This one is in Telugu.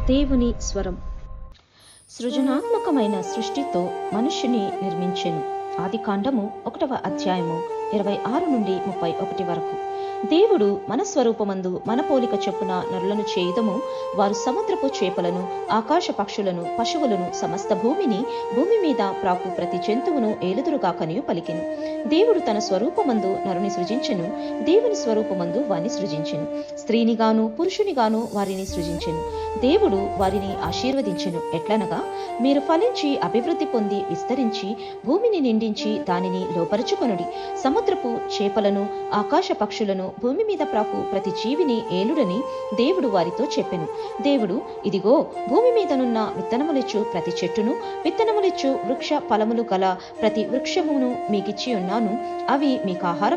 దేవుని స్వరం. సృజనాత్మకమైన సృష్టితో మనుష్యుని నిర్మించెను. ఆదికాండము 1వ అధ్యాయము 26 నుండి 31 వరకు. దేవుడు మన స్వరూపమందు మన పోలిక చొప్పున నరులను చేయుదము, వారు సముద్రపు చేపలను, ఆకాశ పక్షులను, పశువులను, సమస్త భూమిని, భూమి మీద ప్రాకు ప్రతి జంతువును ఏలుదురుగాకనియు పలికెను. దేవుడు తన స్వరూపమందు నరుని సృజించెను, దేవుని స్వరూపమందు వారిని సృజించెను. స్త్రీనిగాను పురుషునిగాను వారిని సృజించెను. దేవుడు వారిని ఆశీర్వదించెను. ఎట్లనగా, మీరు ఫలించి అభివృద్ధి పొంది విస్తరించి భూమిని నిండించి దానిని లోపరుచుకొనుడి. సముద్రపు చేపలను, ఆకాశ పక్షులను, భూమి మీద ప్రాకు ప్రతి జీవిని ఏలుడని దేవుడు వారితో చెప్పెను. దేవుడు, ఇదిగో, భూమి మీదనున్న విత్తనములిచ్చు ప్రతి చెట్టును, విత్తనములిచ్చు వృక్ష ఫలములు గల ప్రతి వృక్షమును మీకిచ్చి ఉన్నాను. అవి మీకు ఆహారం